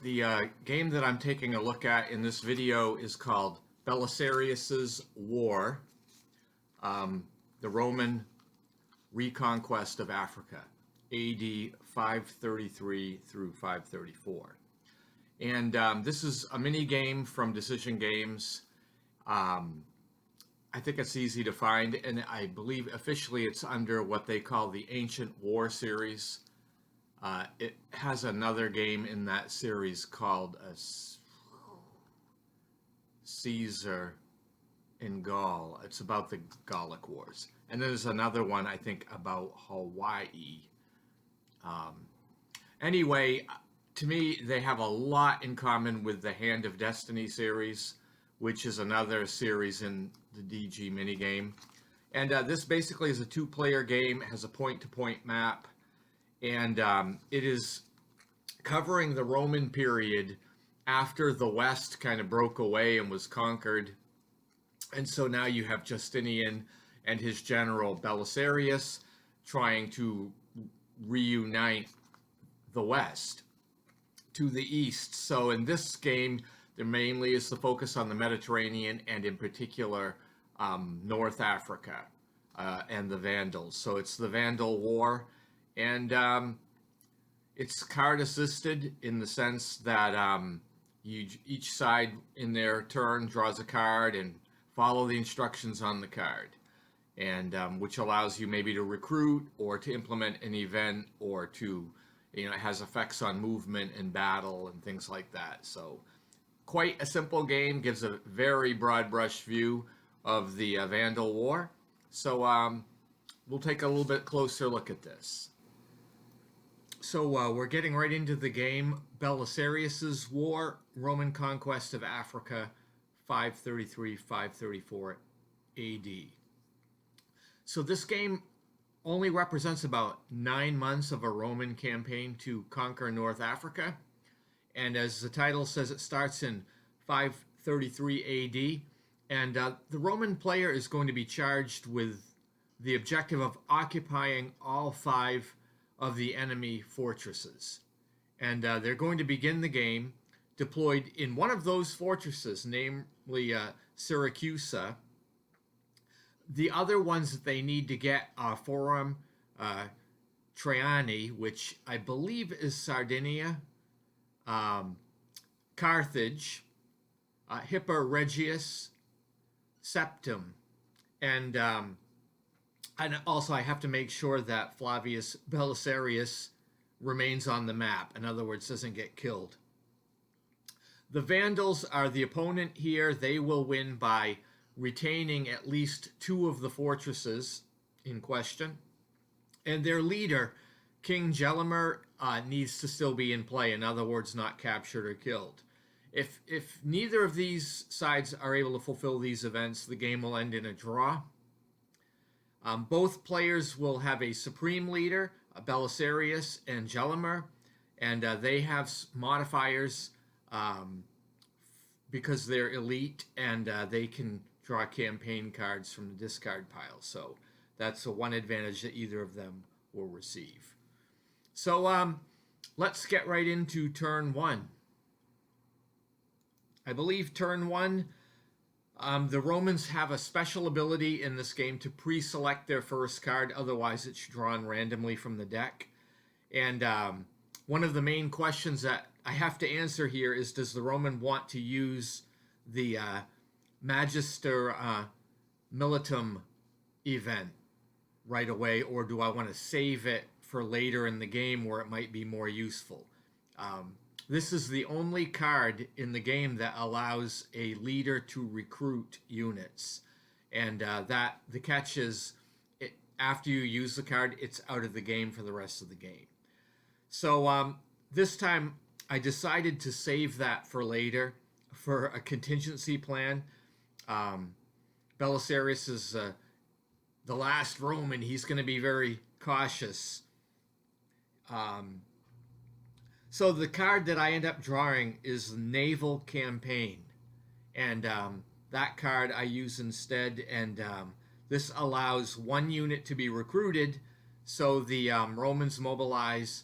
The game that I'm taking a look at in this video is called Belisarius's War, the Roman Reconquest of Africa, AD 533 through 534. And this is a mini game from Decision Games. I think it's easy to find, and I believe officially it's under what they call the Ancient War series. It has another game in that series called Caesar in Gaul. It's about the Gallic Wars. And there's another one, I think, about Hawaii. Anyway, to me, they have a lot in common with the Hand of Destiny series, which is another series in the DG minigame. And this basically is a two-player game. It has a point-to-point map. And it is covering the Roman period after the West kind of broke away and was conquered. And so now you have Justinian and his general Belisarius trying to reunite the West to the East. So in this game, there mainly is the focus on the Mediterranean and in particular North Africa and the Vandals. So it's the Vandal War. And it's card assisted in the sense that each side in their turn draws a card and follow the instructions on the card, and which allows you maybe to recruit or to implement an event or to, it has effects on movement and battle and things like that. So quite a simple game, gives a very broad brush view of the Vandal War. So we'll take a little bit closer look at this. So we're getting right into the game. Belisarius's War, Roman Conquest of Africa, 533-534 AD. So this game only represents about 9 months of a Roman campaign to conquer North Africa. And as the title says, it starts in 533 AD. And the Roman player is going to be charged with the objective of occupying all 5 of the enemy fortresses. And they're going to begin the game deployed in one of those fortresses, namely Syracusa. The other ones that they need to get are Forum Traiani, which I believe is Sardinia, Carthage, Hippa Regius, Septim, and also I have to make sure that Flavius Belisarius remains on the map. In other words, doesn't get killed. The Vandals are the opponent here. They will win by retaining at least 2 of the fortresses in question. And their leader, King Gelimer, needs to still be in play. In other words, not captured or killed. If neither of these sides are able to fulfill these events, the game will end in a draw. Both players will have a supreme leader, Belisarius and Gelimer, and they have modifiers because they're elite, and they can draw campaign cards from the discard pile. So that's one advantage that either of them will receive. So let's get right into turn 1. I believe turn 1, the Romans have a special ability in this game to pre-select their first card. Otherwise, it's drawn randomly from the deck. And one of the main questions that I have to answer here is, does the Roman want to use the Magister Militum event right away, or do I want to save it for later in the game where it might be more useful? This is the only card in the game that allows a leader to recruit units. And that the catch is, after you use the card, it's out of the game for the rest of the game. So this time I decided to save that for later for a contingency plan. Belisarius is the last Roman. He's going to be very cautious. So the card that I end up drawing is Naval Campaign, and that card I use instead, and this allows 1 unit to be recruited, so the Romans mobilize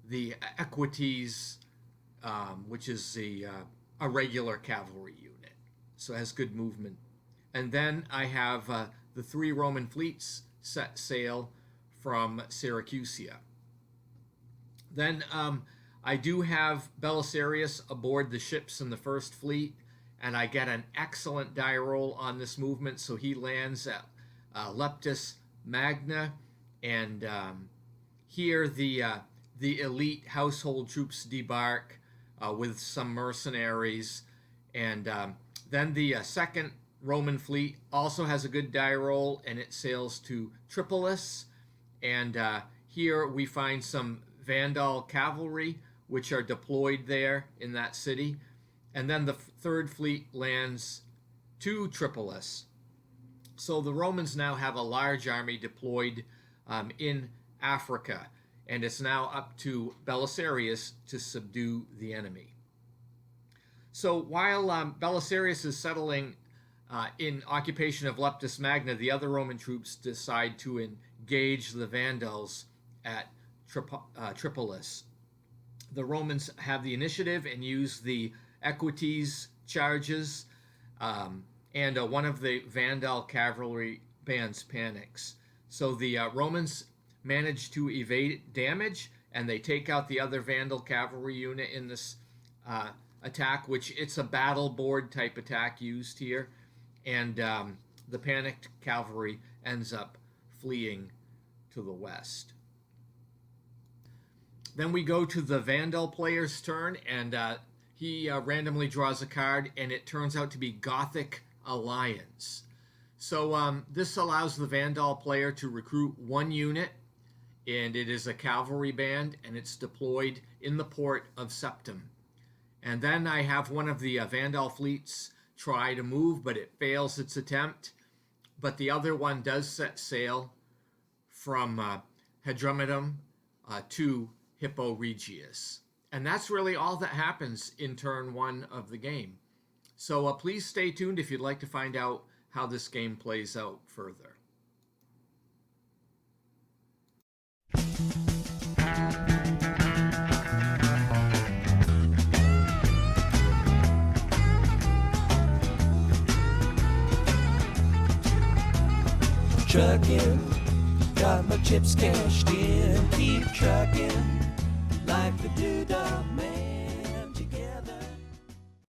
the equities which is a regular cavalry unit, so it has good movement. And then I have the 3 Roman fleets set sail from Syracusia. Then I do have Belisarius aboard the ships in the first fleet, and I get an excellent die roll on this movement, so he lands at Leptis Magna, and here the elite household troops debark with some mercenaries, and then the second Roman fleet also has a good die roll, and it sails to Tripolis, and here we find some Vandal cavalry which are deployed there in that city, and then the third fleet lands to Tripolis. So the Romans now have a large army deployed in Africa, and it's now up to Belisarius to subdue the enemy. So while Belisarius is settling in occupation of Leptis Magna, the other Roman troops decide to engage the Vandals at Tripolis. The Romans have the initiative and use the equities charges, and one of the Vandal cavalry bands panics. So the Romans manage to evade damage, and they take out the other Vandal cavalry unit in this attack, which it's a battle board type attack used here, and the panicked cavalry ends up fleeing to the west. Then we go to the Vandal player's turn, and he randomly draws a card, and it turns out to be Gothic Alliance. So this allows the Vandal player to recruit 1 unit, and it is a cavalry band, and it's deployed in the port of Septim. And then I have one of the Vandal fleets try to move, but it fails its attempt. But the other one does set sail from Hadrumetum to Hippo Regius. And that's really all that happens in turn 1 of the game. So please stay tuned if you'd like to find out how this game plays out further. Trucking, got my chips cashed in, keep trucking like the doodah man.